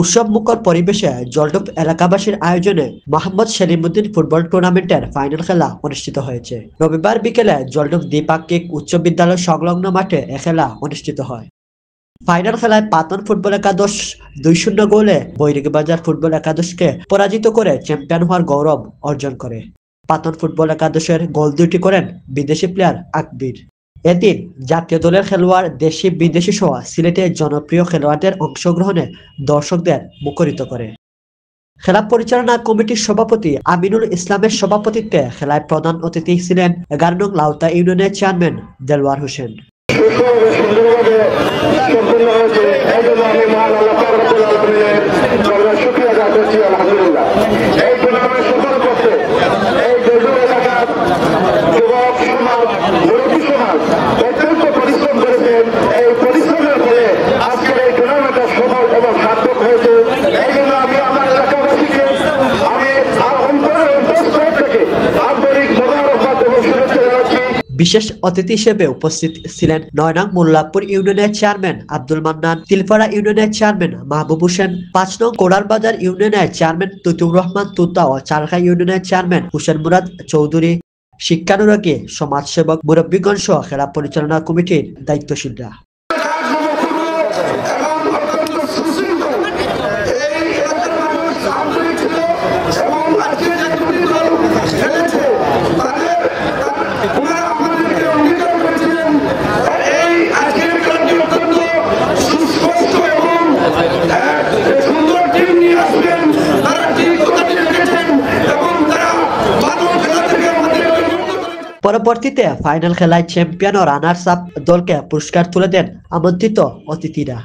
উৎসবমুখর পরিবেশে জলঢুপ এলাকাবাসীর আয়োজনে মোহাম্মদ সেলিমউদ্দিন ফুটবল টুর্নামেন্টের ফাইনাল খেলা অনুষ্ঠিত হয়েছে। রবিবার বিকেলে জলঢুপ দ্বিপাক্ষিক উচ্চ বিদ্যালয় সংলগ্ন মাঠে এ খেলা অনুষ্ঠিত হয়। ফাইনাল খেলায় পাতন ফুটবল একাদশ 2-0 গোলে বৈরিকবাজার ফুটবল একাদশকে পরাজিত করে চ্যাম্পিয়ন হওয়ার গৌরব অর্জন করে। পাতন ফুটবল একাদশের গোল দুটি করেন বিদেশি প্লেয়ার আকবির। এদিন জাতীয় দলের খেলোয়াড় দেশি বিদেশি সহ সিলেটের জনপ্রিয় খেলোয়াড়দের অংশগ্রহণে দর্শকদের মুখরিত করে। খেলা পরিচালনা কমিটির সভাপতি আমিনুল ইসলামের সভাপতিত্বে খেলায় প্রধান অতিথি ছিলেন 11 নং লাউতা ইউনিয়নের চেয়ারম্যান দেলোয়ার হোসেন। বিশেষ অতিথি হিসেবে উপস্থিত ছিলেন 9 নং মোল্লাপুর ইউনিয়নের চেয়ারম্যান আব্দুল মান্নান, তিলপাড়া ইউনিয়নের চেয়ারম্যান মাহবুব হোসেন, 5 নং কোড়ারবাজার ইউনিয়নের চেয়ারম্যান তুতুর রহমান তুতা ও চারখাই ইউনিয়নের চেয়ারম্যান হুসেন মুরাদ চৌধুরী, শিক্ষানুরাগী, সমাজসেবক, মুরব্বীগণ সহ খেলা পরিচালনা কমিটির দায়িত্বশীলরা। পরবর্তীতে ফাইনাল খেলায় চ্যাম্পিয়ন ও রানার্স আপ দলকে পুরস্কার তুলে দেন আমন্ত্রিত অতিথিরা।